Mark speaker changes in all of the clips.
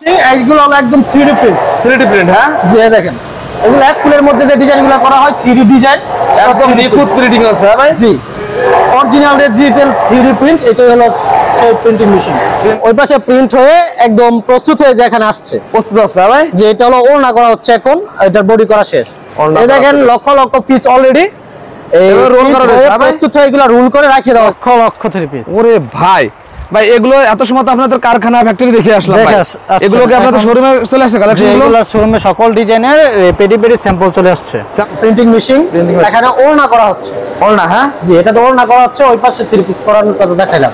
Speaker 1: এইগুলো একদম 3D print.
Speaker 2: 3D print, হ্যাঁ
Speaker 1: যে দেখেন এগুলো এক ফুলের মধ্যে যে ডিজাইনগুলো করা হয় 3D ডিজাইন,
Speaker 2: একদম নিখুঁত প্রিন্টিং আছে। হ্যাঁ ভাই,
Speaker 1: জি অরিজিনাল ডিজিটাল 3D প্রিন্ট। এটা হলো সেই প্রিন্টিং মেশিন। ওই পাশে প্রিন্ট হয়ে একদম প্রস্তুত হয়ে যে এখানে আসছে,
Speaker 2: প্রস্তুত আছে। হ্যাঁ ভাই,
Speaker 1: যে এটা হলো ওড়না করা হচ্ছে, এখন এটার বডি করা শেষ। এই দেখেন lakh lakh piece already
Speaker 2: role করা রয়েছে।
Speaker 1: প্রস্তুত হয়ে এগুলো রোল করে রাখিয়ে দাও, লক্ষ লক্ষ 3 পিস।
Speaker 2: ওরে ভাই ভাই, এগুলো এত সময় তো আপনাদের কারখানা ফ্যাক্টরি দেখে আসলাম ভাই, এগুলো কি আপনাদের শোরুমে চলে আসছে কালেকশন?
Speaker 1: এগুলো শোরুমে সকল ডিজাইনের পেডি পেডি স্যাম্পল চলে আসছে। প্রিন্টিং মেশিন, এখানে ওড়না করা হচ্ছে।
Speaker 2: ওড়না, হ্যাঁ
Speaker 1: জি এটা তো ওড়না করা হচ্ছে, ওই পাশে 3 পিস করানোর কথা দেখাইলাম।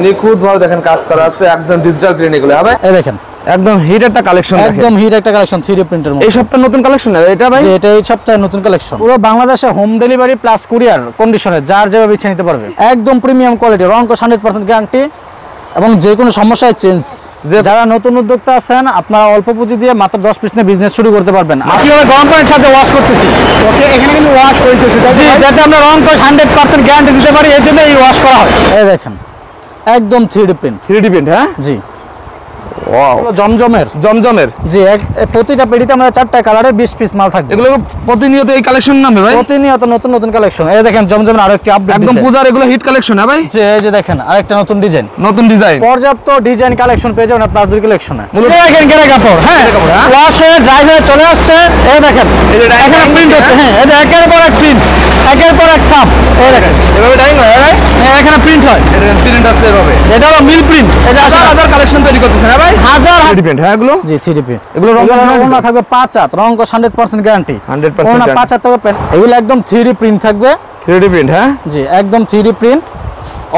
Speaker 2: নিখুঁত ভাবে দেখেন কাজ করা আছে, একদম ডিজিটাল প্রিন্ট এগুলো। হ্যাঁ ভাই,
Speaker 1: এই দেখেন
Speaker 2: একদম হিট একটা কালেকশন,
Speaker 1: একদম হিট একটা কালেকশন 3D প্রিন্টের মধ্যে।
Speaker 2: এই সপ্তাহে নতুন কালেকশন এটা ভাই?
Speaker 1: এটা এই সপ্তাহে নতুন কালেকশন, পুরো বাংলাদেশে হোম ডেলিভারি প্লাস কুরিয়ার কন্ডিশনে যার যেভাবে ইচ্ছা নিতে পারবে। একদম প্রিমিয়াম কোয়ালিটি, রং 100% গ্যারান্টি এবং যে কোনো সমস্যায় চেঞ্জ। যারা নতুন উদ্যোক্তা আছেন, আপনারা অল্প পুঁজি দিয়ে মাত্র 10 পিস নিয়ে বিজনেস শুরু করতে পারবেন। কিভাবে গরম পানির সাথে ওয়াশ করতেছি, ওকে এখানে কিন্তু ওয়াশ হইতেছে, যাতে আমরা রং 100% গ্যারান্টি দিতে পারি, এর জন্য এই ওয়াশ করা হয়। এই দেখেন একদম 3D প্রিন্ট।
Speaker 2: 3D প্রিন্ট, হ্যাঁ
Speaker 1: জি
Speaker 2: ওয়াও, জমজমের
Speaker 1: জি প্রতিটা পেডিতে আমাদের 4টা কালারের 20 পিস মাল থাকবে।
Speaker 2: এগুলো প্রতিনিয়ত এই কালেকশন নামে ভাই,
Speaker 1: প্রতিনিয়ত নতুন নতুন কালেকশন। এই দেখেন জমজমের আরেকটি আপডেট,
Speaker 2: একদম পূজার এগুলো হিট কালেকশন। হ্যাঁ ভাই,
Speaker 1: যে এই যে দেখেন আরেকটা নতুন ডিজাইন, পর্যাপ্ত ডিজাইন কালেকশন পেয়ে যাবেন আপনার দুই কালেকশনে। দেখেন গেরে কাপড়, হ্যাঁ ওয়াশ হয়ে ড্রাই হয়ে চলে আসছে। এই দেখেন এখানে প্রিন্ট হচ্ছে, হ্যাঁ এই যে একের পর এক প্রিন্ট, একের পর এক ছাপ। এই দেখেন
Speaker 2: এভাবে ডাইং হয় ভাই,
Speaker 1: হ্যাঁ এখানে প্রিন্ট হয়,
Speaker 2: এটা প্রিন্ট আছে এভাবে।
Speaker 1: এটা হলো মিল প্রিন্ট। এই যে
Speaker 2: হাজার কালেকশন তৈরি করতেছেন। হ্যাঁ ভাই,
Speaker 1: হাজার
Speaker 2: 3D প্রিন্ট, হ্যাঁ এগুলো
Speaker 1: জি 3D প্রিন্ট।
Speaker 2: এগুলো
Speaker 1: ওড়না থাকবে 5 হাত, রং 100% গ্যারান্টি,
Speaker 2: 100%
Speaker 1: ওড়না 5 হাত থাকবে। এগুলো একদম 3D প্রিন্ট থাকবে।
Speaker 2: 3D প্রিন্ট, হ্যাঁ
Speaker 1: জি একদম 3D প্রিন্ট,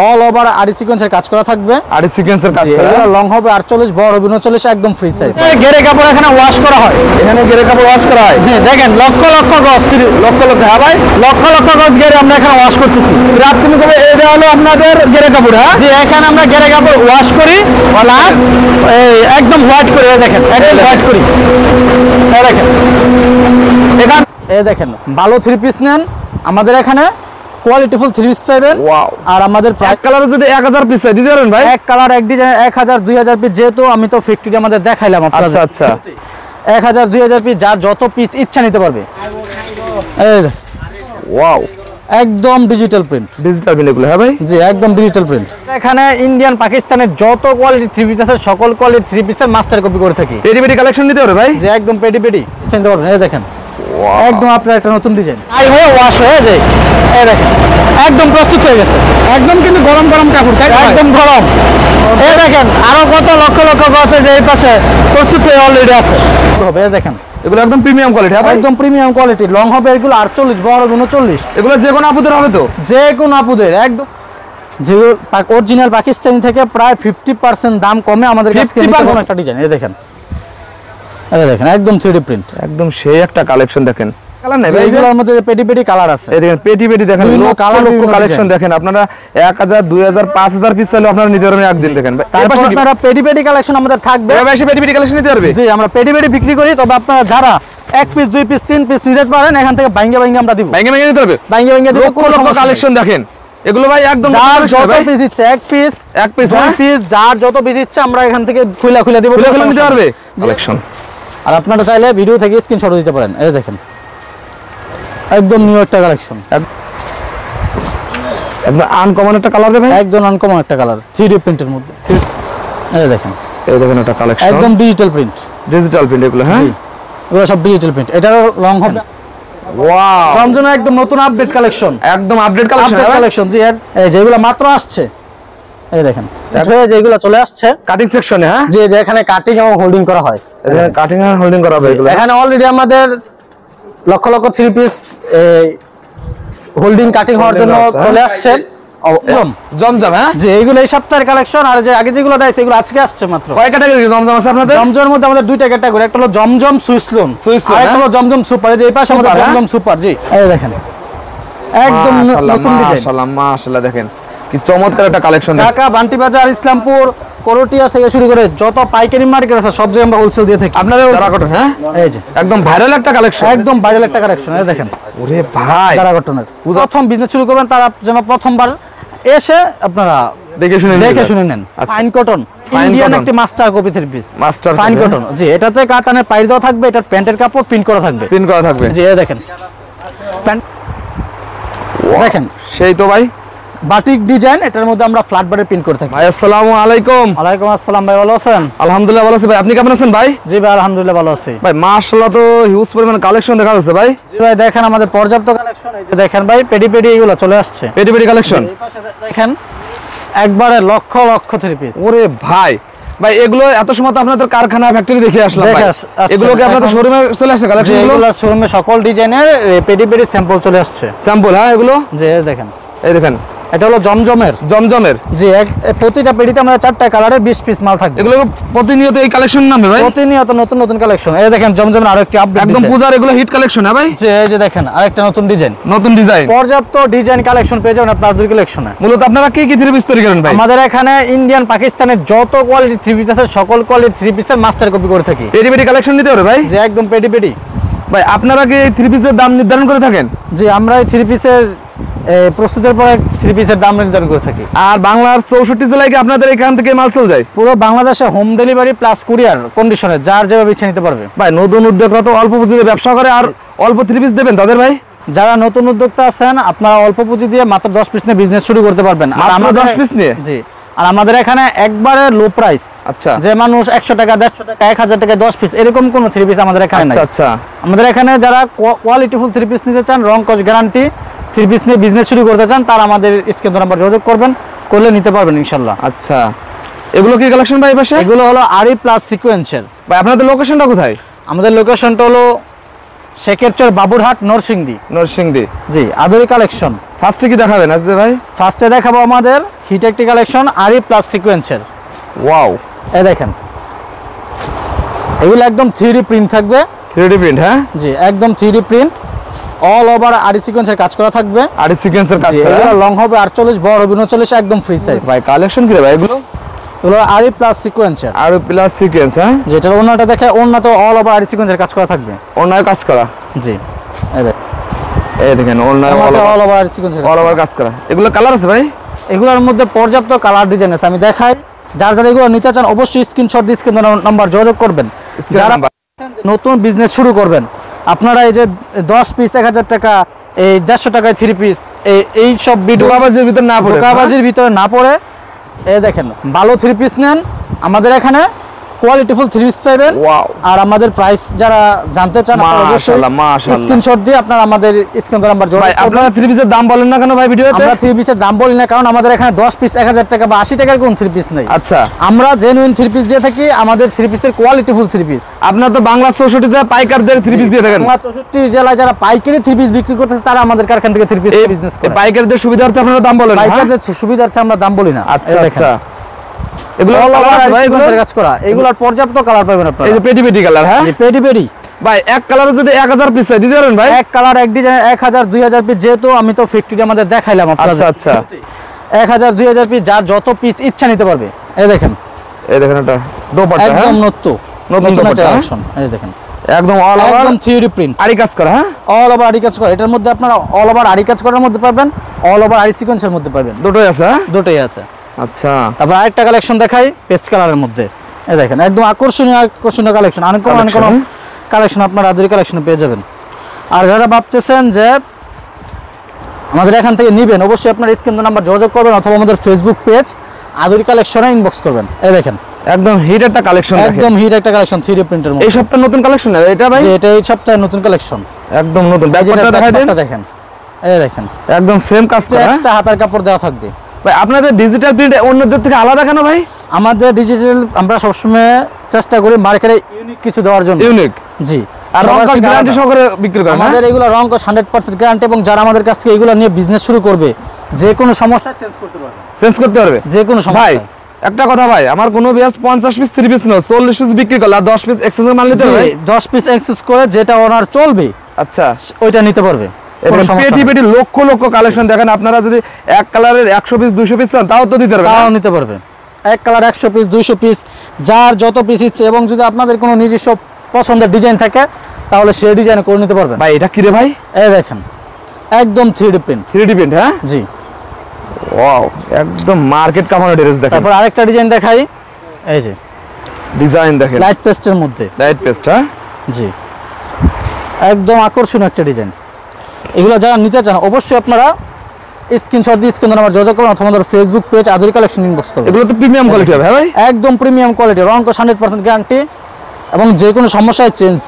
Speaker 1: অল ওভার আরি সিকোয়েন্সের কাজ করা থাকবে।
Speaker 2: আরি সিকোয়েন্সের কাজ করা,
Speaker 1: এগুলো লং হবে 48, বড় হবে 39, একদম ফ্রি সাইজ। গেরে কাপড় এখানে ওয়াশ করা হয়,
Speaker 2: এখানে গেরে কাপড় ওয়াশ করা হয়।
Speaker 1: হ্যাঁ দেখেন লক্ষ লক্ষ গজ, লক্ষ লক্ষ, হ্যাঁ ভাই লক্ষ লক্ষ গজ গেরে আমরা এখানে ওয়াশ করতেছি।
Speaker 2: রাত তুমি কবে, এটা হলো আপনাদের গেরে কাপড়। হ্যাঁ,
Speaker 1: যে এখানে আমরা গেরে কাপড় ওয়াশ করি প্লাস একদম হোয়াইট করে, দেখেন একদম হোয়াইট করি। এই দেখেন এখানে এই দেখেন ভালো 3 পিস নেন আমাদের এখানে কোয়ালিটিফুল 3 পিস পাবেন।
Speaker 2: ওয়াও,
Speaker 1: আর আমাদের
Speaker 2: এক কালারে যদি 1000 পিস দিতে পারেন ভাই,
Speaker 1: এক কালার এক ডিজাইন 1000 2000 পিস, যেহেতু আমি তো ফ্যাক্টরি আমাদের দেখাইলাম আপনাদের।
Speaker 2: আচ্ছা
Speaker 1: 1000 2000 পিস যার যত পিস ইচ্ছা নিতে পারবে। এই যে
Speaker 2: ওয়াও,
Speaker 1: একদম ডিজিটাল প্রিন্ট
Speaker 2: এগুলো। হ্যাঁ ভাই,
Speaker 1: জি একদম ডিজিটাল প্রিন্ট। এখানে ইন্ডিয়ান পাকিস্তানের যত কোয়ালিটি 3 পিস আছে, সকল কোয়ালিটি 3 পিসের মাস্টার কপি করে থাকি।
Speaker 2: পেডি কালেকশন নিতে পারবে ভাই,
Speaker 1: যে একদম পেডি চিনতে পারবেন। এই দেখেন একদম আপনার একটা নতুন ডিজাইন আই হয়ে ওয়াশ হয়ে যায়। এই দেখেন একদম প্রস্তুত হয়ে গেছে, একদম কিন্তু গরম গরম কাপড়, একদম গরম। এই দেখেন আরো কত লক্ষ লক্ষ গছ যে এই পাশে প্রস্তুত হয়ে অলরেডি আছে। হবে এই দেখেন
Speaker 2: এগুলো একদম প্রিমিয়াম কোয়ালিটি।
Speaker 1: একদম প্রিমিয়াম কোয়ালিটি, লং হবে এগুলো 48, বড় 39।
Speaker 2: এগুলো যে কোনো আপুদের হবে তো,
Speaker 1: যে কোনো আপুদের একদম। যে অরিজিনাল পাকিস্তানি থেকে প্রায় 50% দাম কমে আমাদের কাছে একটা ডিজাইন। এই দেখেন একদম 3D প্রিন্ট,
Speaker 2: একদম সেই একটা কালেকশন। দেখেন কালার নাই ভাই,
Speaker 1: এগুলোর মধ্যে পেডি কালার আছে।
Speaker 2: এই দেখেন পেডি দেখেন, লক্ষ কালেকশন দেখেন। আপনারা 1000 2000 5000 পিস চাইলে আপনারা নিতে পারবেন একদিন। দেখেন
Speaker 1: তারপর আপনারা পেডি কালেকশন আমাদের থাকবে।
Speaker 2: বেশি পেডি কালেকশন নিতে পারবে।
Speaker 1: জি আমরা পেডি বিক্রি করি, তবে আপনারা যারা 1 পিস 2 পিস 3 পিস নিতে পারেন, এখান থেকে ভাঙে আমরা দিব।
Speaker 2: ভাঙে নিতে পারবে, ভাঙে দিব। লক্ষ কালেকশন দেখেন এগুলো ভাই, একদম
Speaker 1: যার যত পিস ইচ্ছে, 1 পিস 2 পিস যার যত পিস ইচ্ছে আমরা এখান থেকে খুলে দিব,
Speaker 2: খুলে নিতে পারবে কালেকশন।
Speaker 1: আর আপনারা চাইলে ভিডিও থেকে স্ক্রিনশট দিতে পারেন। এই দেখেন একদম নিউ একটা কালেকশন,
Speaker 2: একদম আনকমন একটা কালার দেবেন,
Speaker 1: একদম আনকমন একটা কালার 3D প্রিন্টের মধ্যে। এই দেখেন
Speaker 2: একটা কালেকশন,
Speaker 1: একদম ডিজিটাল প্রিন্ট
Speaker 2: এগুলো। হ্যাঁ
Speaker 1: এগুলো সব ডিজিটাল প্রিন্ট, এটারও লং হবে।
Speaker 2: ওয়াও,
Speaker 1: জমজমের একদম নতুন আপডেট কালেকশন,
Speaker 2: একদম আপডেট কালেকশন।
Speaker 1: জি এই যেগুলো মাত্র আসছে। এই দেখেন যেগুলো চলে আসছে
Speaker 2: কাটিং সেকশনে। হ্যাঁ,
Speaker 1: যে এখানে কাটিং এবং হোল্ডিং করা হয়,
Speaker 2: এখানে কাটিং আর হোল্ডিং করা হবে এগুলো।
Speaker 1: এখানে অলরেডি আমাদের lakh lakh 3 piece holding cutting হওয়ার জন্য চলে আসছে।
Speaker 2: জমজম, হ্যাঁ
Speaker 1: যে এইগুলো এই সপ্তাহের কালেকশন, আর যে আগে যেগুলো দেয় সেগুলো আজকে আসছে মাত্র।
Speaker 2: কয় ক্যাটাগরি জমজম আছে আপনাদের?
Speaker 1: জমজমের মধ্যে আমাদের দুইটা ক্যাটাগরি, একটা হলো জমজম সুইসলোন, আর একটা হলো জমজম সুপার। এই যে এই পাশে আমাদের জমজম সুপার। জি এই দেখেন একদম নতুন ডিজাইন।
Speaker 2: মাশাআল্লাহ দেখেন কি চমৎকার একটা কালেকশন।
Speaker 1: ঢাকা বান্টি বাজার, ইসলামপুর, করটিয়া থেকে শুরু করে যত পাইকারি মার্কেট আছে সব জায়গায় আমরা হোলসেল দিয়ে থাকি।
Speaker 2: আপনাদের জারাকটন, হ্যাঁ
Speaker 1: এই যে
Speaker 2: একদম ভাইরাল একটা কালেকশন,
Speaker 1: একদম ভাইরাল একটা কালেকশন। এই দেখেন
Speaker 2: ওরে ভাই,
Speaker 1: জারাকটনের প্রথম বিজনেস শুরু করবেন তারা যেন প্রথমবার এসে আপনারা
Speaker 2: দেখে শুনে
Speaker 1: নেন। ফাইন কটন, ইন্ডিয়ান একটি master copy 3 piece,
Speaker 2: master
Speaker 1: fine cotton. জি, এটাতে কাতানের পাইর দেওয়া থাকবে, এটার প্যান্টের কাপড় প্রিন্ট করা থাকবে। জি, এই দেখেন প্যান্ট দেখেন,
Speaker 2: সেই তো ভাই
Speaker 1: বাটিক ডিজাইন, এটার মধ্যে আমরা ফ্ল্যাট বারের প্রিন্ট করে থাকি।
Speaker 2: ভাই আসসালামু আলাইকুম।
Speaker 1: ওয়ালাইকুম আসসালাম ভাই, ভালো আছেন?
Speaker 2: আলহামদুলিল্লাহ ভালো আছি ভাই, আপনি কেমন আছেন ভাই?
Speaker 1: জি ভাই আলহামদুলিল্লাহ ভালো আছি
Speaker 2: ভাই। মাশাআল্লাহ, তো হিউজ পরিমাণ কালেকশন দেখা যাচ্ছে ভাই।
Speaker 1: জি ভাই, দেখেন আমাদের পর্যাপ্ত কালেকশন। এই যে দেখেন ভাই, পেডি এগুলো চলে আসছে,
Speaker 2: পেডি কালেকশন।
Speaker 1: এই পাশে দেখেন একবারে লক্ষ 3 পিস।
Speaker 2: ওরে ভাই, এগুলো এত সময় তো আপনাদের কারখানা ফ্যাক্টরি দেখে আসলাম ভাই। এগুলো কি আপনাদের শোরুমে চলে আসছে কালেকশন?
Speaker 1: এগুলো শোরুমে সকল ডিজাইনের পেডি স্যাম্পল চলে আসছে।
Speaker 2: স্যাম্পল, হ্যাঁ এগুলো
Speaker 1: যে দেখেন,
Speaker 2: এই দেখেন,
Speaker 1: এটা হলো জমজমের। জি, প্রতিটা পেডিতে আমাদের 4টা কালারের 20 পিস মাল থাকবে।
Speaker 2: এগুলো প্রতিনিয়ত এই কালেকশন নামে ভাই,
Speaker 1: প্রতিনিয়ত নতুন কালেকশন। এই দেখেন জমজমের আরেকটি আপডেট,
Speaker 2: একদম পূজার এগুলো হিট কালেকশন। হ্যাঁ ভাই,
Speaker 1: জি এই যে দেখেন আরেকটা নতুন ডিজাইন। পর্যাপ্ত ডিজাইন কালেকশন পেয়ে যাবেন আপনাদের কালেকশনে।
Speaker 2: মূলত আপনারা কি 3 পিস তৈরি করেন ভাই?
Speaker 1: আমাদের এখানে ইন্ডিয়ান পাকিস্তানের যত কোয়ালিটি 3 পিস আছে, সকল কোয়ালিটি 3 পিসের মাস্টার কপি করে থাকি।
Speaker 2: পেডি কালেকশন নিতে পারে ভাই?
Speaker 1: জি, একদম পেডি
Speaker 2: ভাই। আপনারা কি 3 পিসের দাম নির্ধারণ করে থাকেন?
Speaker 1: জি, আমরা এই 3 পিসের প্রস্তুতের পরে 3 পিসের দাম নির্ধারণ করে থাকি।
Speaker 2: আর বাংলার 64 জেলায় কি আপনাদের এখান থেকে মাল চলে যায়?
Speaker 1: পুরো বাংলাদেশে হোম ডেলিভারি প্লাস কুরিয়ার কন্ডিশনে, যার যেভাবে ইচ্ছা নিতে পারবে।
Speaker 2: ভাই, নতুন উদ্যোক্তা তো অল্প পুঁজিতে ব্যবসা করে, আর অল্প 3 পিস দেবেন তাদের ভাই?
Speaker 1: যারা নতুন উদ্যোক্তা আছেন, আপনারা অল্প পুঁজি দিয়ে মাত্র 10 পিস নিয়ে বিজনেস শুরু করতে পারবেন।
Speaker 2: আর আমরা 10 পিস নিয়ে?
Speaker 1: জি। আর আমাদের এখানে একবারে লো প্রাইস।
Speaker 2: আচ্ছা।
Speaker 1: যে মানুষ 100 টাকা, 150 টাকা, 1000 টাকা 10 পিস এরকম কোনো 3 পিস আমাদের এখানে নাই।
Speaker 2: আচ্ছা।
Speaker 1: আমাদের এখানে যারা কোয়ালিটিফুল 3 পিস নিতে চান, রং কস গ্যারান্টি 3 পিস নিয়ে বিজনেস শুরু করতে চান, তারা আমাদের স্ক্রিন নাম্বার যোগাযোগ করলে নিতে পারবেন ইনশাআল্লাহ।
Speaker 2: আচ্ছা, এগুলো কি কালেকশন ভাই পাশে?
Speaker 1: এগুলো হলো আরি প্লাস সিকোয়েন্সের।
Speaker 2: ভাই, আপনাদের লোকেশনটা কোথায়?
Speaker 1: আমাদের লোকেশনটা হলো শেখেরচর, বাবুরহাট, নরসিংদী। জি, আদরি কালেকশন।
Speaker 2: ফার্স্টে কি দেখাবেন আজকে ভাই?
Speaker 1: ফার্স্টে দেখাবো আমাদের হিট একটি কালেকশন আরি প্লাস সিকোয়েন্সের।
Speaker 2: ওয়াও,
Speaker 1: এই দেখেন, এগুলো একদম 3D প্রিন্ট থাকবে।
Speaker 2: 3D print? হ্যাঁ
Speaker 1: জি, একদম 3D প্রিন্ট, অল ওভার আরি সিকোয়েন্সের কাজ করা থাকবে।
Speaker 2: আরি সিকোয়েন্সের কাজ করা।
Speaker 1: এগুলো লং হবে 48, বড় হবে 39, একদম ফ্রি সাইজ।
Speaker 2: ভাই কালেকশন কি রে ভাই এগুলো?
Speaker 1: এগুলো আরি প্লাস সিকোয়েন্সের।
Speaker 2: আরি প্লাস সিকোয়েন্স, হ্যাঁ।
Speaker 1: যেটা ওন্নাটা দেখে, ওন্না তো অল ওভার আরি সিকোয়েন্সের কাজ করা থাকবে।
Speaker 2: ওন্নায় কাজ করা?
Speaker 1: জি,
Speaker 2: এই দেখেন, ওন্নায়
Speaker 1: অল ওভার আরি সিকোয়েন্সের
Speaker 2: কাজ করা। এগুলো কালার আছে ভাই?
Speaker 1: এগুলোর মধ্যে পর্যাপ্ত কালার ডিজাইন আছে, আমি দেখাই। যারা এগুলো নিতে চান অবশ্যই স্ক্রিনশট দিয়ে স্ক্রিন নাম্বার যোগাযোগ করবেন। যারা নতুন বিজনেস শুরু করবেন, আপনারা এই যে 10 পিস 1000 টাকা, এই 150 টাকায় 3 পিস, এই সব
Speaker 2: ধোঁকাবাজির
Speaker 1: ভিতরে না পড়ে এই দেখেন ভালো 3 পিস নেন, আমাদের এখানে কোয়ালিটিফুল 3 পিস পাবেন। আর আমাদের প্রাইস যারা জানতে চান, অবশ্যই স্ক্রিনশট দিয়ে আপনারা আমাদের স্ক্রিন নাম্বার যোগাযোগ করবেন।
Speaker 2: আপনারা 3 পিসের দাম বলেন না কেন ভাই ভিডিওতে?
Speaker 1: আমরা 3 পিসের দাম বলি না, কারণ আমাদের এখানে 10 পিস 1000 টাকা বা 80 টাকার কোন 3 পিস নেই।
Speaker 2: আচ্ছা,
Speaker 1: আমরা জেনুইন 3 পিস দিয়ে থাকি। আমাদের 3 পিসের কোয়ালিটিফুল 3 পিস।
Speaker 2: আপনারা তো বাংলা 64 জেলায় পাইকারদের 3 পিস দিয়ে থাকেন।
Speaker 1: বাংলা 64 জেলায় যারা পাইকারি 3 পিস বিক্রি করতেছে, তারা আমাদের কারখানা থেকে 3 পিস বিজনেস করে।
Speaker 2: পাইকারদের সুবিধার্থে আপনারা দাম বলেন?
Speaker 1: পাইকারদের সুবিধার্থে আমরা দাম বলি না।
Speaker 2: আচ্ছা, এগুলো
Speaker 1: কাজ করা, এগুলোর পর্যাপ্ত কালার পাবেন আপনারা।
Speaker 2: এই যে পেডি কালার, হ্যাঁ
Speaker 1: পেডি
Speaker 2: ভাই। এক কালারে যদি 1000 পিস চাই দিতে পারেন ভাই?
Speaker 1: এক কালার এক ডিজাইন 1000 2000 পিস, যেহেতু আমি তো ফ্যাক্টরি আমাদের দেখাইলাম আপনাদের।
Speaker 2: আচ্ছা,
Speaker 1: 1000 2000 পিস, যার যত পিস ইচ্ছা নিতে পারবে। এই দেখেন,
Speaker 2: এটা দোপাট্টা,
Speaker 1: একদম নতুন কালেকশন। এই দেখেন,
Speaker 2: একদম অল ওভার
Speaker 1: 3D প্রিন্ট,
Speaker 2: আরি কাজ করা। হ্যাঁ,
Speaker 1: অল ওভার আরি কাজ করা। এটার মধ্যে আপনারা অল ওভার আরি কাজ করার মধ্যে পাবেন, অল ওভার আরি সিকোয়েন্সের মধ্যে পাবেন।
Speaker 2: দুটোই আছে?
Speaker 1: দুটোই আছে।
Speaker 2: আচ্ছা,
Speaker 1: তারপর আরেকটা কালেকশন দেখাই পেস্ট কালারের মধ্যে। এই দেখেন, একদম আকর্ষণীয় কালেকশন। আনকমন কালেকশন আপনারা আদরি কালেকশনে পেয়ে যাবেন। আর যারা ভাবতেছেন যে আমাদের এখান থেকে নেবেন, অবশ্যই আপনার স্ক্রিন নাম্বার যোগাযোগ করবেন, অথবা আমাদের ফেসবুক পেজ আদরি কালেকশনে ইনবক্স করবেন। এই দেখেন,
Speaker 2: একদম হিট একটা কালেকশন,
Speaker 1: একদম হিট একটা কালেকশন 3D প্রিন্টের মধ্যে।
Speaker 2: এই সপ্তাহে নতুন কালেকশন এটা ভাই?
Speaker 1: এটা এই সপ্তাহে নতুন কালেকশন,
Speaker 2: একদম নতুন। ব্যাকপার্টটা দেখাই দেন।
Speaker 1: দেখেন, এই দেখেন,
Speaker 2: একদম সেম কাজ করা,
Speaker 1: এক্সট্রা হাতার কাপড় দেওয়া থাকবে।
Speaker 2: ভাই, আপনাদের ডিজিটাল প্রিন্ট অন্যদের থেকে আলাদা কেন ভাই?
Speaker 1: আমাদের ডিজিটাল আমরা সবসময় চেষ্টা করি মার্কেটে ইউনিক কিছু দেওয়ার জন্য।
Speaker 2: ইউনিক?
Speaker 1: জি।
Speaker 2: আর রং কস গ্যারান্টি সহকারে বিক্রি করেন?
Speaker 1: আমাদের এগুলো রং কস 100% গ্যারান্টি, এবং যারা আমাদের কাছ থেকে এগুলো নিয়ে বিজনেস শুরু করবে, যে কোনো সমস্যা চেঞ্জ করতে পারবে। যে কোনো সমস্যা।
Speaker 2: ভাই একটা কথা ভাই, আমার কোনো বিয়াস 50 পিস 3 পিস না 40 পিস বিক্রি করলে আর 10 পিস এক্সচেঞ্জ মাল নিতে হবে।
Speaker 1: 10 পিস এক্সচেঞ্জ করে যেটা ওনার চলবে,
Speaker 2: আচ্ছা,
Speaker 1: ওইটা নিতে পারবে।
Speaker 2: পেটি লক্ষ কালেকশন দেখেন। আপনারা যদি এক কালারের 100 পিস 200 পিস চান, তাও তো দিতে পারবে।
Speaker 1: তাও নিতে পারবে। এক কালার 100 পিস 200 পিস, যার যত পিস ইচ্ছে। এবং যদি আপনাদের কোনো নিজস্ব পছন্দের ডিজাইন থাকে, তাহলে সেই ডিজাইন করে নিতে পারবেন।
Speaker 2: ভাই এটা কি রে ভাই?
Speaker 1: এই দেখেন, একদম 3D প্রিন্ট।
Speaker 2: 3D প্রিন্ট, হ্যাঁ।
Speaker 1: জি,
Speaker 2: ওয়াও, একদম মার্কেট কামানো ড্রেস দেখেন।
Speaker 1: তারপর আরেকটা ডিজাইন দেখাই, এই যে
Speaker 2: ডিজাইন দেখেন,
Speaker 1: লাইট পেস্টের মধ্যে।
Speaker 2: লাইট পেস্ট, হ্যাঁ
Speaker 1: জি, একদম আকর্ষণীয় একটা ডিজাইন। এগুলো যারা নিতে চান অবশ্যই আপনারা স্ক্রিনশট দিয়ে স্ক্রিন নাম্বার যোগাযোগ করুন অথবা আমাদের Facebook page Aduri collection inbox করুন।
Speaker 2: এগুলো তো প্রিমিয়াম কোয়ালিটি হবে ভাই,
Speaker 1: একদম প্রিমিয়াম কোয়ালিটি, রং কস 100% গ্যারান্টি এবং যে কোনো সমস্যায় চেঞ্জ,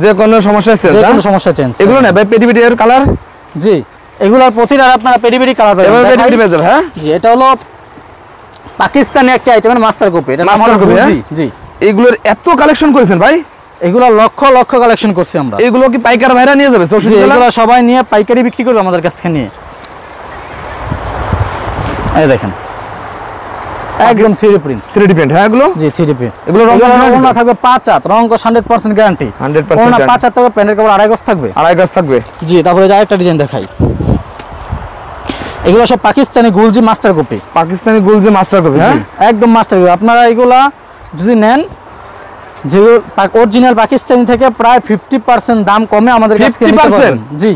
Speaker 2: যে কোনো সমস্যা আছে,
Speaker 1: যে কোনো সমস্যা চেঞ্জ।
Speaker 2: এগুলো না ভাই পেটি পেটি এর কালার,
Speaker 1: জি এগুলোর প্রতিটা আপনারা পেটি পেটি কালার পাবেন।
Speaker 2: এবার পেটি পেটি পেয়ে যাবে, হ্যাঁ
Speaker 1: জি, এটা হলো পাকিস্তানি একটা আইটেমের মাস্টার কপি, এটা
Speaker 2: মাস্টার কপি।
Speaker 1: জি জি,
Speaker 2: এগুলোর এত কালেকশন করেছেন ভাই,
Speaker 1: এগুলো লক্ষ লক্ষ কালেকশন করছি আমরা।
Speaker 2: এগুলো কি পাইকার ভাইরা নিয়ে যাবে?
Speaker 1: এগুলো সবাই নিয়ে পাইকারি বিক্রি করবে আমাদের কাছ থেকে নিয়ে। এই দেখেন একদম 3D প্রিন্ট,
Speaker 2: 3D প্রিন্ট, হ্যাঁ এগুলো
Speaker 1: জি 3D প্রিন্ট।
Speaker 2: এগুলো রং
Speaker 1: ওনা থাকবে 5 হাত, রং কস 100% গ্যারান্টি,
Speaker 2: 100%
Speaker 1: ওনা 5 হাত থাকবে, প্যান্টের কাপড় 2.5 গজ থাকবে,
Speaker 2: 2.5 গজ থাকবে।
Speaker 1: জি। তারপরে যে আরেকটা ডিজাইন দেখাই, এগুলো সব পাকিস্তানি গুলজি মাস্টার কপি,
Speaker 2: পাকিস্তানি গুলজি মাস্টার কপি, হ্যাঁ
Speaker 1: একদম মাস্টার কপি। আপনারা এগুলা যদি নেন, যে অরিজিনাল পাকিস্তানি থেকে প্রায় 50% দাম কমে আমাদের কাছ থেকে নিতে পারবেন। জি,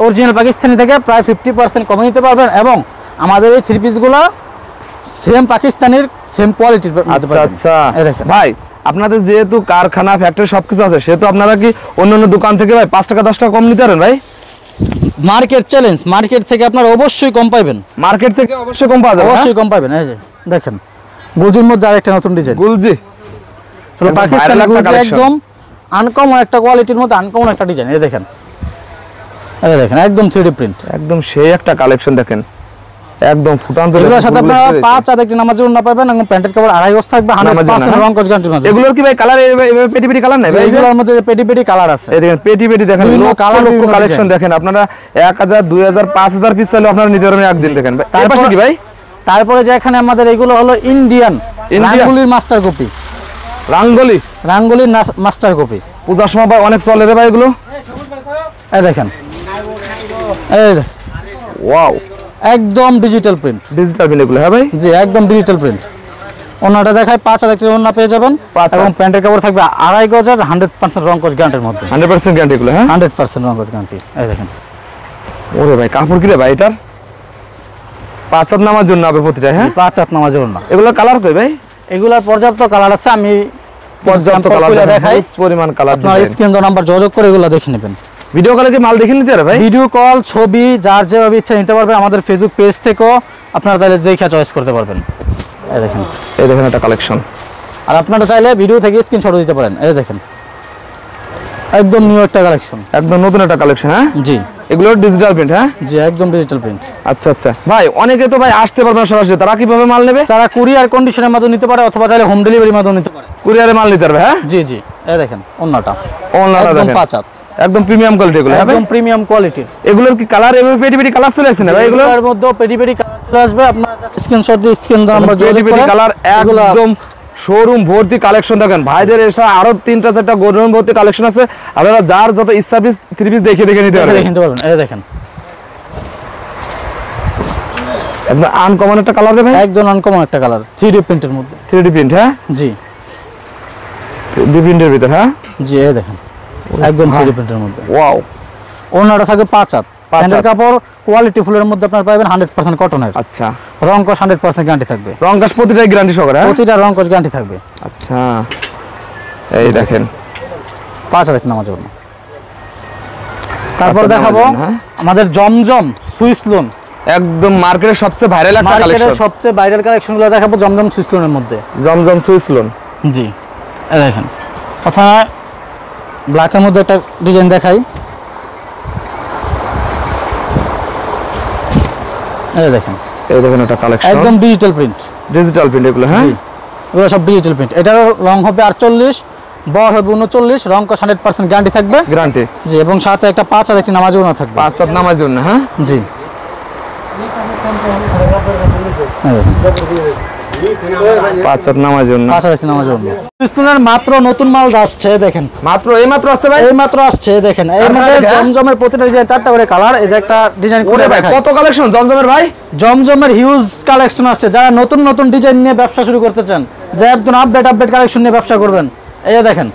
Speaker 1: অরিজিনাল পাকিস্তানি থেকে প্রায় 50% কমে নিতে পারবেন এবং আমাদের এই থ্রি পিসগুলো সেম পাকিস্তানির সেম কোয়ালিটির নিতে
Speaker 2: আচ্ছা
Speaker 1: পারবেন।
Speaker 2: আচ্ছা
Speaker 1: এই দেখেন
Speaker 2: ভাই, আপনাদের যেহেতু কারখানা ফ্যাক্টরি সবকিছু আছে, সেহেতু আপনারা কি অন্যান্য দোকান থেকে ভাই 5 টাকা 10 টাকা কম নিতে পারেন ভাই?
Speaker 1: মার্কেট চ্যালেঞ্জ, মার্কেট থেকে আপনারা অবশ্যই কম পাবেন,
Speaker 2: মার্কেট থেকে অবশ্যই কম পাওয়া যাবে,
Speaker 1: অবশ্যই কম পাবেন। এই যে দেখেন গুলজির মধ্যে আরেকটা নতুন ডিজাইন,
Speaker 2: গুলজি
Speaker 1: পাকিস্তানি গুলজি, একদম আনকমন একটা কোয়ালিটির মধ্যে আনকমন একটা ডিজাইন। এই দেখেন, এই দেখেন একদম 3D প্রিন্ট,
Speaker 2: একদম সেই একটা কালেকশন দেখেন, একদম ফুটান্ত।
Speaker 1: এগুলোর সাথে আপনারা 5 হাত একটি নামাজের ওড়না পাবেন এবং প্যান্টের কাপড় 2.5 গজ থাকবে, 100% রং কস গ্যারান্টি আছে।
Speaker 2: এগুলোর কি ভাই কালার পেটি পেটি কালার নাই ভাই?
Speaker 1: এগুলোর মধ্যে পেটি পেটি কালার আছে,
Speaker 2: এই দেখেন পেটি পেটি দেখেন,
Speaker 1: বিভিন্ন
Speaker 2: কালার
Speaker 1: কালার, বিভিন্ন
Speaker 2: কালেকশন দেখেন। আপনারা 1000 2000 5000 পিস চাইলে আপনারা নিতে পারবেন একদিন। দেখেন ভাই তার পাশে কি ভাই,
Speaker 1: তারপরে যে এখানে আমাদের এগুলো হলো ইন্ডিয়ান রাঙ্গুলির মাস্টার কপি, রাঙ্গুলির মাস্টার কপি।
Speaker 2: পূজার সময় ভাই অনেক চলে রে ভাই এগুলো।
Speaker 1: এই দেখেন, এই দেখেন
Speaker 2: ওয়াও,
Speaker 1: একদম ডিজিটাল প্রিন্ট,
Speaker 2: ডিজিটাল প্রিন্ট এগুলো, হ্যাঁ ভাই
Speaker 1: জি একদম ডিজিটাল প্রিন্ট। ওনাটা দেখায় 5 হাত একটি ওড়না পেয়ে যাবেন এবং প্যান্টের কাপড় থাকবে 2.5 গজ আর 100% রং কস গ্যারান্টির মধ্যে,
Speaker 2: 100% গ্যারান্টি এগুলো, হ্যাঁ
Speaker 1: 100% রং কস গ্যারান্টি। এই দেখেন,
Speaker 2: ওরে ভাই কাপড় কি রে ভাই এটার? 5 হাত নামার জন্য হবে প্রতিটা, হ্যাঁ
Speaker 1: 5 হাত নামাজের ওড়না।
Speaker 2: এগুলো কালার কই ভাই?
Speaker 1: এগুলার পর্যাপ্ত কালার আছে, আমি
Speaker 2: পর্যাপ্ত কালার
Speaker 1: দেখাই,
Speaker 2: পরিমাণ কালার।
Speaker 1: আপনারা স্ক্রিন নাম্বার যোগাযোগ করে এগুলো দেখে নেবেন।
Speaker 2: ভিডিও কলে কি মাল দেখে নিতে পারে ভাই?
Speaker 1: ভিডিও কল, ছবি যার যেভাবে ইচ্ছা নিতে পারবেন। আমাদের ফেসবুক পেজ থেকেও আপনারা তাহলে দেখে চয়েস করতে পারবেন। এই দেখেন,
Speaker 2: এই দেখেন একটা কালেকশন।
Speaker 1: আর আপনারা চাইলে ভিডিও থেকে স্ক্রিনশট দিতে পারেন। এই দেখেন একদম নিউ একটা কালেকশন,
Speaker 2: একদম নতুন একটা কালেকশন, হ্যাঁ
Speaker 1: জি
Speaker 2: এগুলো ডিজিটাল প্রিন্ট, হ্যাঁ
Speaker 1: জি একদম ডিজিটাল প্রিন্ট।
Speaker 2: আচ্ছা আচ্ছা ভাই, অনেকে তো ভাই আসতে পারবে না সরাসরি, তারা কিভাবে মাল নেবে?
Speaker 1: যারা কুরিয়ার কন্ডিশনের মাধ্যমে নিতে পারে অথবা চাইলে হোম ডেলিভারির মাধ্যমে নিতে পারে,
Speaker 2: কুরিয়ারে মাল নিতে পারবে, হ্যাঁ
Speaker 1: জি জি। এই দেখেন ওন্নাটা
Speaker 2: অনলাইনে
Speaker 1: একদম
Speaker 2: দেখেন
Speaker 1: 5 হাত,
Speaker 2: একদম প্রিমিয়াম কোয়ালিটি এগুলো, হ্যাঁ ভাই
Speaker 1: একদম প্রিমিয়াম কোয়ালিটির।
Speaker 2: এগুলোর কি কালার এভাবে পেটি পেটি কালার চলে আসছে না ভাই?
Speaker 1: এগুলোর মধ্যে পেটি পেটি কালার চলে আসবে, আপনারা স্ক্রিনশট দিয়ে স্ক্রিন নাম্বার
Speaker 2: পেটি
Speaker 1: যোগাযোগ
Speaker 2: পেটি
Speaker 1: করে
Speaker 2: কালার, একদম শোরুম ভর্তি কালেকশন দেখেন। ভাইদের এসে আরো 3টা 4টা গোডাউন ভর্তি কালেকশন আছে, আপনারা যার যত ইচ্ছা পিস 3 পিস দেখে দেখে নিতে পারবেন।
Speaker 1: এই দেখেন
Speaker 2: একদম আনকমন একটা কালার ভাই,
Speaker 1: একদম আনকমন একটা কালার, 3D প্রিন্টের মধ্যে,
Speaker 2: 3D প্রিন্ট, হ্যাঁ
Speaker 1: জি
Speaker 2: 3D প্রিন্টের ভিতর, হ্যাঁ
Speaker 1: জি। এই দেখেন একদম 3D প্রিন্টের মধ্যে।
Speaker 2: ওয়াও,
Speaker 1: ওনাটা থাকবে 5 হাত, প্যান্টের কাপড় কোয়ালিটি ফুলের মধ্যে আপনারা পাবেন 100% কটনের,
Speaker 2: আচ্ছা
Speaker 1: রং কস 100% গ্যারান্টি থাকবে,
Speaker 2: রং কাজ প্রতিটাই গ্যারান্টি সহকারে, হ্যাঁ
Speaker 1: প্রতিটা রং কস গ্যারান্টি থাকবে।
Speaker 2: আচ্ছা এই দেখেন
Speaker 1: 5 হাত নামাজ পড়ুন। তারপর দেখাবো আমাদের জমজম সুইস লোন,
Speaker 2: একদম মার্কেটের সবচেয়ে ভাইরাল একটা কালেকশন,
Speaker 1: মার্কেটের সবচেয়ে ভাইরাল কালেকশনগুলো দেখাবো জমজম সুইস লোনের মধ্যে,
Speaker 2: জমজম সুইস লোন,
Speaker 1: জি। এই দেখেন প্রথমে ব্ল্যাকের মধ্যে একটা ডিজাইন দেখাই। এই দেখেন
Speaker 2: একটা কালেকশন
Speaker 1: একদম ডিজিটাল প্রিন্ট,
Speaker 2: এগুলো, হ্যাঁ
Speaker 1: এগুলো সব ডিজিটাল প্রিন্ট। এটার লং হবে 48, বড় হবে 39, রং কস 100% গ্যারান্টি থাকবে,
Speaker 2: গ্যারান্টি
Speaker 1: জি। এবং সাথে একটা 5 হাত একটি নামাজ ওড়না থাকবে,
Speaker 2: 5 হাত নামার জন্য, হ্যাঁ
Speaker 1: জি।
Speaker 2: পাঁচ হাত নামার জন্য,
Speaker 1: 5 হাত নামাজ ওড়না। পিস্তলের মাত্র নতুন মাল আসছে, দেখেন
Speaker 2: মাত্র এই মাত্র আসছে ভাই,
Speaker 1: এই মাত্র আসছে। দেখেন এর মধ্যে জমজমের প্রতিটা ডিজাইন 4টা করে কালার, এই যে একটা ডিজাইন করে
Speaker 2: ভাই কত কালেকশন জমজমের ভাই,
Speaker 1: জমজমের হিউজ কালেকশন আসছে। যারা নতুন নতুন ডিজাইন নিয়ে ব্যবসা শুরু করতে চান, যে একদম আপডেট কালেকশন নিয়ে ব্যবসা করবেন, এই যে দেখেন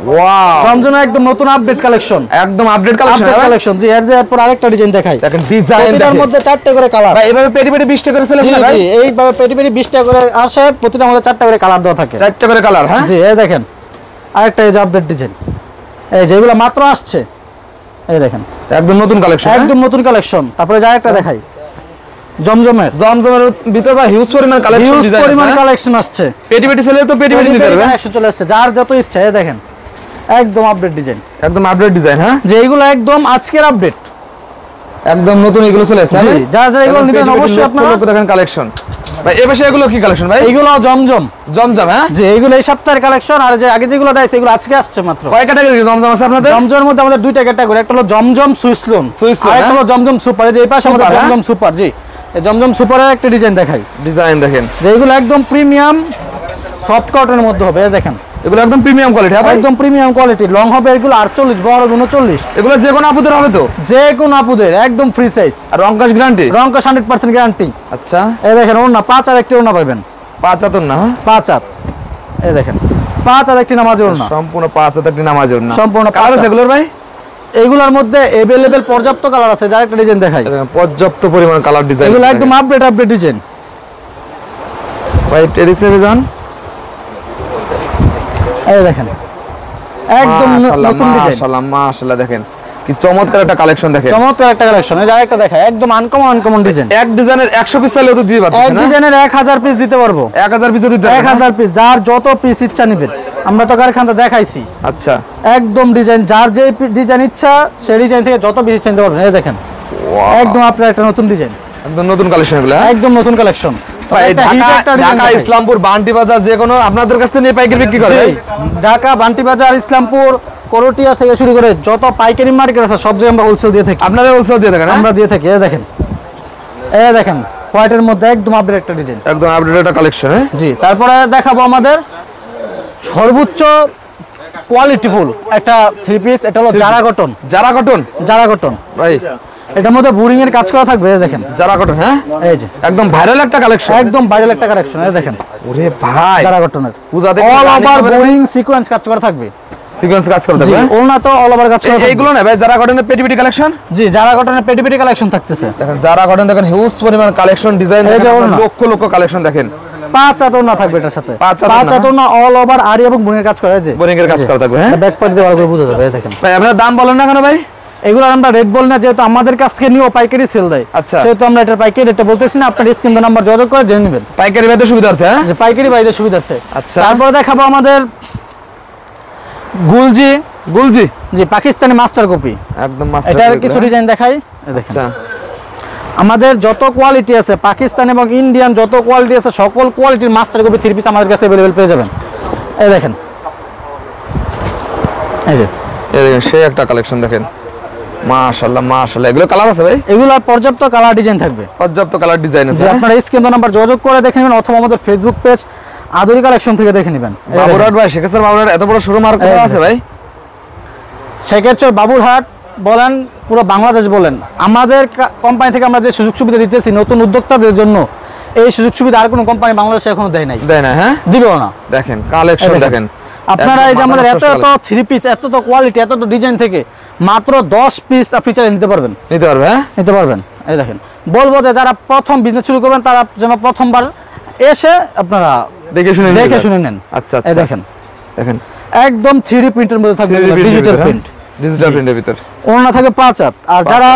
Speaker 2: ওয়াও
Speaker 1: জমজমে একদম নতুন আপডেট কালেকশন,
Speaker 2: একদম আপডেট কালেকশন
Speaker 1: কালেকশন। জি এরপর আরেকটা ডিজাইন দেখাই।
Speaker 2: দেখেন ডিজাইন
Speaker 1: এর মধ্যে 4টা করে কালার
Speaker 2: ভাই, এভাবে পেটি পেটি 20 টাকা করে সেল হয় ভাই।
Speaker 1: জি এইভাবে পেটি পেটি 20 টাকা করে আসে, প্রতিটার মধ্যে 4টা করে কালার দেওয়া থাকে,
Speaker 2: 4টা করে কালার। হ্যাঁ
Speaker 1: জি এই দেখেন আরেকটা এই যে আপডেট ডিজাইন, এই যেগুলো মাত্র আসছে, এই দেখেন
Speaker 2: একদম নতুন কালেকশন,
Speaker 1: একদম নতুন কালেকশন। তারপরে যা একটা দেখাই জমজমের
Speaker 2: ভিতর বা হিউজ পরিমাণ কালেকশন,
Speaker 1: হিউজ
Speaker 2: ডিজাইন
Speaker 1: পরিমাণ
Speaker 2: আছে।
Speaker 1: কালেকশন আসছে,
Speaker 2: পেটি পেটি সেলে তো পেটি পেটি নিতে পারবে,
Speaker 1: কালেকশন চলে আসছে যার যত ইচ্ছা। এই দেখেন একদম আপডেট ডিজাইন,
Speaker 2: একদম আপডেট ডিজাইন। হ্যাঁ
Speaker 1: যে এইগুলো একদম আজকের আপডেট,
Speaker 2: একদম নতুন এগুলো চলে আসছে।
Speaker 1: জি যারা এগুলো নিবেন অবশ্যই আপনারা
Speaker 2: দেখেন কালেকশন ভাই। এই পাশে এগুলো কি কালেকশন ভাই?
Speaker 1: এইগুলো জমজম,
Speaker 2: জমজম। হ্যাঁ
Speaker 1: জি এইগুলো এই সপ্তাহের কালেকশন, আর যে আগে যেগুলো দেয় সেগুলো আজকে আসছে মাত্র।
Speaker 2: কয় ক্যাটাগরি জমজম আছে আপনাদের?
Speaker 1: জমজমের মধ্যে আমাদের দুইটা ক্যাটাগরি, একটা হলো জমজম সুইসলোন,
Speaker 2: সুইসলোন,
Speaker 1: আর একটা হলো জমজম সুপার। এই যে এই পাশে আমাদের
Speaker 2: সুপার,
Speaker 1: জমজম সুপার, জি এই জমজম সুপারের একটা ডিজাইন দেখাই।
Speaker 2: ডিজাইন দেখেন,
Speaker 1: যে এগুলো একদম প্রিমিয়াম সফট কটনের মধ্যে হবে, এই দেখেন
Speaker 2: এগুলো একদম প্রিমিয়াম কোয়ালিটি। হ্যাঁ
Speaker 1: একদম প্রিমিয়াম কোয়ালিটি, লং হবে এগুলো 48, বড় 39,
Speaker 2: এগুলো যে কোনো আপুদের হবে তো?
Speaker 1: যে কোনো আপুদের একদম ফ্রি সাইজ,
Speaker 2: আর রংকাশ গ্যারান্টি?
Speaker 1: রংকশ 100% গ্যারান্টি।
Speaker 2: আচ্ছা
Speaker 1: এই দেখেন ওড়না 5 আর একটি ওড়না পাবেন,
Speaker 2: 5 হাতের না?
Speaker 1: 5 আর এই দেখেন 5 আর একটি নামাজ ওড়না,
Speaker 2: সম্পূর্ণ 5 হাতের একটি নামাজের না,
Speaker 1: সম্পূর্ণ
Speaker 2: কালার আছে এগুলোর ভাই?
Speaker 1: এইগুলোর মধ্যে अवेलेबल পর্যাপ্ত কালার আছে, যার একটা ডিজাইন দেখাই।
Speaker 2: পর্যাপ্ত পরিমাণ কালার ডিজাইন,
Speaker 1: এগুলো একদম আপডেট ডিজাইন
Speaker 2: ভাই। টেরিক্সে যান,
Speaker 1: এই দেখেন একদম নতুন ডিজাইন,
Speaker 2: মাশাআল্লাহ মাশাআল্লাহ। দেখেন কি চমৎকার একটা কালেকশন, দেখেন
Speaker 1: চমৎকার একটা কালেকশন। এই যে আরেকটা দেখাই, একদম আনকমন ডিজাইন।
Speaker 2: এক ডিজাইনের 100 পিস চাইলেও তো দিয়ে
Speaker 1: এক
Speaker 2: পাচ্ছেন না?
Speaker 1: ডিজাইনের 1000 পিস দিতে পারবো,
Speaker 2: 1000 পিসও দিতে পারবেন?
Speaker 1: 1000 পিস, যার যত পিস ইচ্ছা নেবেন। আমরা তো কারখানা দেখাইছি,
Speaker 2: আচ্ছা
Speaker 1: একদম ডিজাইন, যার যে ডিজাইন ইচ্ছা সেই ডিজাইন থেকে যত পিস ইচ্ছা নিতে পারবেন। এই দেখেন একদম আপনার একটা নতুন ডিজাইন,
Speaker 2: একদম নতুন কালেকশন এগুলো।
Speaker 1: একদম নতুন কালেকশন।
Speaker 2: ঢাকা ইসলামপুর বান্টি বাজার যে কোনো আপনাদের কাছ থেকে নিয়ে পাইকারি বিক্রি করে?
Speaker 1: ঢাকা বান্টি বাজার, ইসলামপুর, করটিয়া থেকে শুরু করে যত পাইকারি মার্কেট আছে সব জায়গায় আমরা হোলসেল দিয়ে থাকি।
Speaker 2: আপনারা হোলসেল দিয়ে থাকেন?
Speaker 1: আমরা দিয়ে থাকি। এই দেখেন হোয়াইটের মধ্যে একদম আপডেট একটা ডিজাইন,
Speaker 2: একদম আপডেট একটা কালেকশন।
Speaker 1: জি তারপরে দেখাবো আমাদের সর্বোচ্চ কোয়ালিটিফুল একটা থ্রি পিস, এটা হলো Zara cotton.
Speaker 2: Zara cotton?
Speaker 1: Zara cotton
Speaker 2: ভাই
Speaker 1: এটার মধ্যে বোরিং এর কাজ করা থাকবে, এই দেখেন
Speaker 2: জারা কটন। হ্যাঁ
Speaker 1: এই যে
Speaker 2: একদম ভাইরাল একটা কালেকশন,
Speaker 1: একদম ভাইরাল একটা কালেকশন। এই দেখেন
Speaker 2: ওরে ভাই
Speaker 1: জারা কটনের
Speaker 2: পূজা দেখে
Speaker 1: অল ওভার বোরিং সিকোয়েন্স কাজ করা থাকবে,
Speaker 2: সিকোয়েন্স কাজ করতে
Speaker 1: জি
Speaker 2: হবে।
Speaker 1: ওনা তো অল ওভার কাজ করা থাকবে।
Speaker 2: এইগুলো না ভাই জারা কটনের পেটি পেটি কালেকশন?
Speaker 1: জি জারা কটনের পেটি পেটি কালেকশন থাকতেছে।
Speaker 2: দেখেন জারা কটন, দেখেন হিউজ পরিমাণ কালেকশন, ডিজাইন
Speaker 1: এই যে ওড়না।
Speaker 2: লক্ষ কালেকশন। দেখেন
Speaker 1: 5 হাতের না থাকবে এটার সাথে,
Speaker 2: 5
Speaker 1: হাতের না অল ওভার আরি এবং বুনের কাজ করা, এই যে
Speaker 2: বোরিং এর কাজ করা থাকবে। হ্যাঁ
Speaker 1: ব্যাক পার্ট দিয়ে ভালো করে বোঝা যাবে। এই দেখেন
Speaker 2: ভাই আপনারা দাম বলেন না কেন ভাই?
Speaker 1: এগুলো আমরা রেট বল না, যেহেতু আমাদের কাছ থেকে নিও পাইকারি সেল দেয়,
Speaker 2: আচ্ছা।
Speaker 1: সেহেতু আমরা এটার পাইকারি রেটটা বলতেছি না, আপনার স্ক্রিন নাম্বার যোগাযোগ করে জেনে নেবেন
Speaker 2: পাইকারি ভাইদের সুবিধার্থে। হ্যাঁ
Speaker 1: যে পাইকারি বাইদের সুবিধার্থে।
Speaker 2: আচ্ছা
Speaker 1: তারপরে দেখাবো আমাদের গুলজি,
Speaker 2: গুলজি
Speaker 1: জি পাকিস্তানি মাস্টার কপি।
Speaker 2: একদম মাস্টার।
Speaker 1: এটার কিছু ডিজাইন দেখাই, এই দেখেন
Speaker 2: আচ্ছা
Speaker 1: আমাদের যত কোয়ালিটি আছে পাকিস্তান এবং ইন্ডিয়ান যত কোয়ালিটি আছে সকল কোয়ালিটির মাস্টার কপি থ্রি পিস আমাদের কাছে अवेलेबल পেয়ে যাবেন। এই দেখেন এই যে
Speaker 2: সেই একটা কালেকশন দেখেন, মাশাআল্লাহ মাশাআল্লাহ। এগুলো কালার আছে ভাই?
Speaker 1: এগুলার পর্যাপ্ত কালার ডিজাইন থাকবে,
Speaker 2: পর্যাপ্ত কালার ডিজাইন আছে।
Speaker 1: যে আপনারা স্ক্রিন নাম্বার যোগাযোগ করে দেখে নেবেন, অথবা আমাদের ফেসবুক পেজ আদুরি কালেকশন থেকে দেখে নেবেন।
Speaker 2: বাবুরহাট ভাই, শেখের বাবুরহাট এত বড় শোরুম আর কোথাও আছে ভাই?
Speaker 1: শেখেরচর বাবুরহাট বলেন, পুরো বাংলাদেশ বলেন, আমাদের কোম্পানি থেকে আমরা যে সুযোগ সুবিধা দিতেছি নতুন উদ্যোক্তাদের জন্য, এই সুযোগ সুবিধা আর কোনো কোম্পানি বাংলাদেশে এখনো দেয় নাই,
Speaker 2: দেয় না। হ্যাঁ
Speaker 1: দিবেও না।
Speaker 2: দেখেন কালেকশন দেখেন
Speaker 1: আপনারা এই যে আমাদের এত থ্রি পিস, এত তো কোয়ালিটি, এত তো ডিজাইন থেকে মাত্র 10 পিস আপনি চাইলে নিতে পারবেন,
Speaker 2: নিতে পারবে। হ্যাঁ
Speaker 1: নিতে পারবেন। এই দেখেন বলবো যে যারা প্রথম বিজনেস শুরু করবেন তারা যেন প্রথমবার এসে আপনারা
Speaker 2: দেখে শুনে
Speaker 1: নেন।
Speaker 2: আচ্ছা
Speaker 1: এই দেখেন
Speaker 2: দেখেন
Speaker 1: একদম 3D প্রিন্টের মধ্যে থাকবে, ডিজিটাল প্রিন্ট,
Speaker 2: ডিজিটাল প্রিন্টের ভিতর
Speaker 1: ওড়না থাকে 5 হাত। আর যারা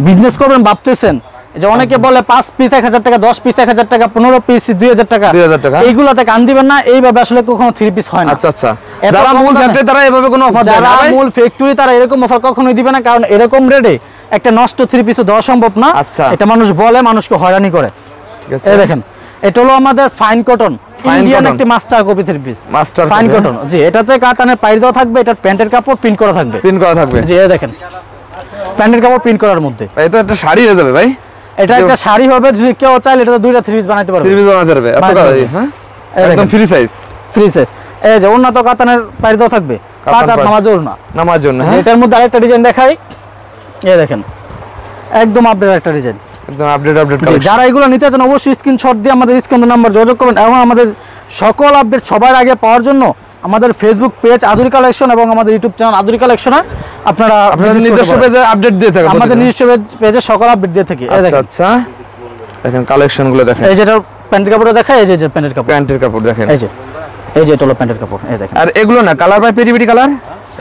Speaker 1: বিজনেস করবেন ভাবতেছেন, যে অনেকে বলে 5 পিস 1000 টাকা, 10 পিস 1000 টাকা, 15 পিস 2000 টাকা,
Speaker 2: 2000 টাকা,
Speaker 1: এইগুলাতে কান দিবেন না, এইভাবে আসলে কখনো থ্রি পিস হয় না।
Speaker 2: আচ্ছা আচ্ছা। যারা মূল ফ্যাক্টরি তারা এভাবে কোনো অফার দেয় না,
Speaker 1: যারা মূল ফ্যাক্টরি তারা এরকম অফার কখনোই দিবে না, কারণ এরকম রেটে একটা নষ্ট থ্রি পিসও দেওয়া সম্ভব না।
Speaker 2: আচ্ছা
Speaker 1: এটা মানুষ বলে, মানুষকে হয়রানি করে।
Speaker 2: ঠিক আছে
Speaker 1: এই দেখেন এটা হলো আমাদের ফাইন কটন, ইন্ডিয়ান একটি master copy three piece,
Speaker 2: master
Speaker 1: fine cotton. জি এটাতে কাতানের পাইর দেওয়া থাকবে, এটার প্যান্টের কাপড় প্রিন্ট করা থাকবে,
Speaker 2: প্রিন্ট করা থাকবে।
Speaker 1: জি এই দেখেন প্যান্টের কাপড় প্রিন্ট করার মধ্যে।
Speaker 2: এই তো একটা শাড়ি হয়ে যাবে ভাই,
Speaker 1: এটা একটা শাড়ি হবে, যদি কেউ চাইলে এটা দুইটা থ্রি পিস বানাইতে পারবে,
Speaker 2: থ্রি পিস বানাতে পারবে। এত কাজ। হ্যাঁ একদম ফ্রি সাইজ,
Speaker 1: ফ্রি সাইজ। এই যে উন্নত কাতানের পাইর দেওয়া থাকবে, 5 হাত নামাজ ওড়না,
Speaker 2: নামার জন্য। হ্যাঁ
Speaker 1: এটার মধ্যে আরেকটা ডিজাইন দেখাই, এই দেখেন একদম আপডেট একটা ডিজাইন,
Speaker 2: একদম আপডেট
Speaker 1: যারা এগুলো নিতে চান অবশ্যই স্ক্রিনশট দিয়ে আমাদের স্ক্রিন নাম্বার যোগাযোগ করবেন, এবং আমাদের সকল আপডেট সবার আগে পাওয়ার জন্য আমাদের ফেসবুক পেজ আদুরি কালেকশন এবং আমাদের ইউটিউব চ্যানেল আদুরি কালেকশনে আপনারা
Speaker 2: নিজস্ব পেজে আপডেট দিয়ে থাকেন।
Speaker 1: আমাদের নিজস্ব পেজে সকল আপডেট দিয়ে থাকি। এই দেখেন,
Speaker 2: আচ্ছা দেখেন কালেকশন গুলো দেখেন।
Speaker 1: এই যেটা প্যান্টের কাপড় দেখায়, এই যে প্যান্টের কাপড়,
Speaker 2: প্যান্টের কাপড় দেখেন।
Speaker 1: এই যে এটা হলো প্যান্টের কাপড়। এই দেখেন,
Speaker 2: আর এগুলো না কালার বাই পেটি পেটি কালার,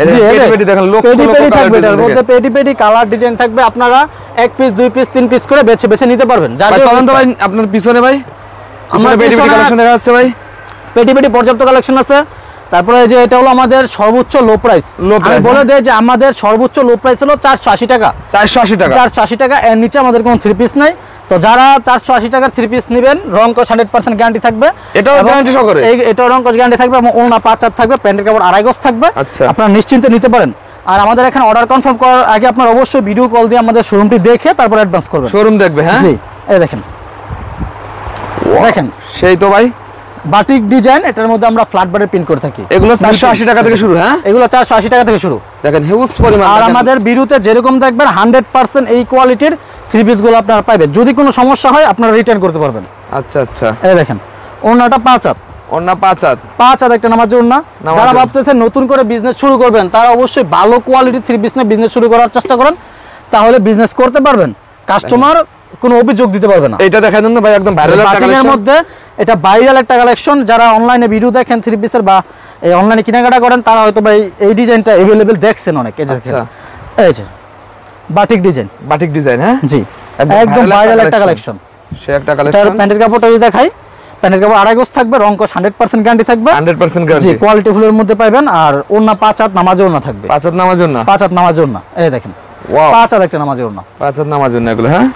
Speaker 2: এই যে পেটি পেটি দেখেন, লোক
Speaker 1: থাকবে, এর মধ্যে পেটি কালার ডিজাইন থাকবে। আপনারা 1 পিস 2 পিস 3 পিস করে বেছে বেছে নিতে পারবেন।
Speaker 2: চলেন তো ভাই আপনার পিছনে ভাই, আমার পেটি পেটি কালেকশন দেখা যাচ্ছে ভাই,
Speaker 1: পেটি পর্যাপ্ত কালেকশন আছে। তারপরে এই যে এটা হলো আমাদের সর্বোচ্চ লো প্রাইস। আমি বলে দেই যে আমাদের সর্বোচ্চ লো প্রাইস হলো 480 টাকা। 480 টাকা, এর নিচে আমাদের কোনো 3 পিস নাই। তো যারা 480 টাকার 3 পিস নেবেন, রং কস 100% গ্যারান্টি থাকবে।
Speaker 2: এটাও গ্যারান্টি সহকারে,
Speaker 1: এটাও রং কস গ্যারান্টি থাকবে এবং ওড়না 5 হাত থাকবে, প্যান্টের কাপড় 2.5 গজ থাকবে। আপনারা নিশ্চিন্তে নিতে পারেন। আর আমাদের এখানে অর্ডার কনফার্ম করার আগে আপনারা অবশ্যই ভিডিও কল দিয়ে আমাদের শোরুমটি দেখে তারপর অ্যাডভান্স করবেন।
Speaker 2: শোরুম দেখবে, হ্যাঁ
Speaker 1: জি। এই দেখেন, দেখেন
Speaker 2: সেই তো ভাই
Speaker 1: বাটিক ডিজাইন, এটার মধ্যে আমরা ফ্ল্যাট বারের প্রিন্ট করে থাকি।
Speaker 2: এগুলো 480 টাকা থেকে শুরু। হ্যাঁ,
Speaker 1: এগুলো 480 টাকা থেকে শুরু।
Speaker 2: দেখেন হিউজ পরিমাণ।
Speaker 1: আর আমাদের ভিডিওতে যেরকম দেখবেন 100% এই কোয়ালিটির 3 পিস গুলো আপনারা পাবেন। যদি কোনো সমস্যা হয় আপনারা রিটার্ন করতে পারবেন।
Speaker 2: আচ্ছা
Speaker 1: এই দেখেন, ওড়নাটা 5 হাত,
Speaker 2: ওড়না 5 হাত
Speaker 1: একটা নামাজের ওড়না। যারা ভাবতেছেন নতুন করে বিজনেস শুরু করবেন, তারা অবশ্যই ভালো কোয়ালিটির 3 পিস নিয়ে বিজনেস শুরু করার চেষ্টা করেন, তাহলে বিজনেস করতে পারবেন। কাস্টমার কোনো অভিযোগ দিতে পারবে না।
Speaker 2: এটা দেখাই দেন ভাই, একদম ভাইরাল একটা কালেকশন।
Speaker 1: এর মধ্যে এটা ভাইরাল একটা কালেকশন। যারা অনলাইনে ভিডিও দেখেন 3 পিসের বা এই অনলাইনে কেনাকাটা করেন, তারা হয়তো ভাই এই ডিজাইনটা अवेलेबल দেখছেন অনেক।
Speaker 2: আচ্ছা,
Speaker 1: এই যে বাটিক ডিজাইন, হ্যাঁ জি, একদম ভাইরাল একটা কালেকশন।
Speaker 2: সে একটা কালেকশন।
Speaker 1: তার প্যান্টের কাপড়টা যদি দেখাই, প্যান্টের কাপড় 2.5 গজ থাকবে, রং কস 100% গ্যারান্টি থাকবে।
Speaker 2: 100% গ্যারান্টি,
Speaker 1: জি, কোয়ালিটি ফুলের মধ্যে পাবেন। আর ওড়না 5 হাত নামাজের ওড়না থাকবে।
Speaker 2: 5 হাত নামাজের ওড়না,
Speaker 1: 5 হাত নামাজের ওড়না। এই দেখেন,
Speaker 2: ওয়াও,
Speaker 1: 5 হাত একটা নামাজের ওড়না,
Speaker 2: 5 হাত নামাজের ওড়না এগুলো। হ্যাঁ,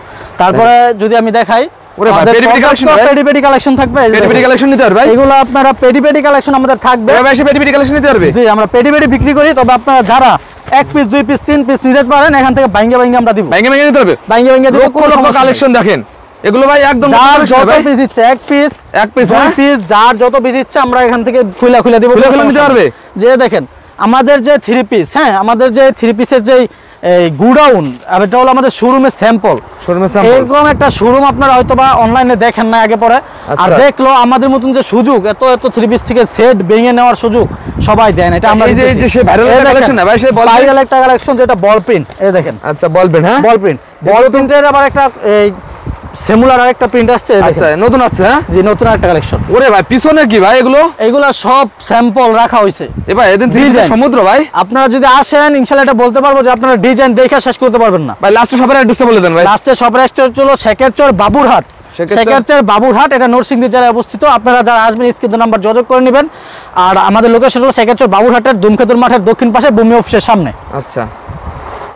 Speaker 1: তারপরে যদি আমি দেখাই,
Speaker 2: ওরে ভাই
Speaker 1: পেটি কালেকশন থাকবে।
Speaker 2: পেটি কালেকশন নিতে পারবে ভাই,
Speaker 1: এগুলো আপনারা পেটি কালেকশন আমাদের থাকবে।
Speaker 2: ভাই সে পেটি কালেকশন নিতে পারবে।
Speaker 1: জি, আমরা পেটি বিক্রি করি। তবে আপনারা যারা 1 পিস 2 পিস 3 পিস নিতে পারেন, এখান থেকে বাইঙ্গা আমরা দিব।
Speaker 2: বাইঙ্গা নিতে পারবে,
Speaker 1: বাইঙ্গা দিব।
Speaker 2: কোন কালেকশন দেখেন এগুলো ভাই, একদম
Speaker 1: যার যত পিস ইচ্ছে, 1 পিস 2 পিস, যার যত পিস ইচ্ছে আমরা এখান থেকে খুলে দিব,
Speaker 2: খুলে নিতে পারবে।
Speaker 1: যে দেখেন আমাদের যে 3 পিস, হ্যাঁ আমাদের যে 3 পিসের যে এই গুডাউন, এটা হলো আমাদের শোরুমের স্যাম্পল। এরকম একটা শোরুম আপনারা হয়তোবা অনলাইনে দেখেন না আগে পরে। আর দেখলো আমাদের মতন যে সুযোগ, এত 3 পিস থেকে সেট ভেঙে নেওয়ার সুযোগ সবাই দেন। এটা আমরা
Speaker 2: এই যে সে ভাইরাল কালেকশন না ভাই, সে
Speaker 1: ভাইরাল একটা কালেকশন যেটা বল প্রিন্ট। এই দেখেন,
Speaker 2: আচ্ছা বল প্রিন্ট, হ্যাঁ
Speaker 1: বল প্রিন্টের আবার একটা এই সিমিলার আরেকটা প্রিন্ট আসছে।
Speaker 2: আচ্ছা, নতুন আছে। হ্যাঁ
Speaker 1: জি, নতুন একটা কালেকশন।
Speaker 2: ওরে ভাই পিছনে কি ভাই এগুলো
Speaker 1: সব স্যাম্পল রাখা হইছে।
Speaker 2: এ ভাই এদিন সমুদ্র ভাই,
Speaker 1: আপনারা যদি আসেন ইনশাআল্লাহ এটা বলতে পারবো যে আপনারা ডিজাইন দেখে শেষ করতে পারবেন না
Speaker 2: ভাই। লাস্টে সবার অ্যাড্রেসটা বলে দেন ভাই।
Speaker 1: লাস্টে সবার অ্যাড্রেস হলো শেখেরচর বাবুরহাট, এটা নরসিংদী জেলায় অবস্থিত। আপনারা যারা আসবেন স্ক্রিনে নাম্বার যোগাযোগ করে নেবেন। আর আমাদের লোকেশন হলো শেখেরচর বাবুরহাটের দুমখেতুর মাঠের দক্ষিণ পাশে ভূমি অফিসের সামনে।
Speaker 2: আচ্ছা।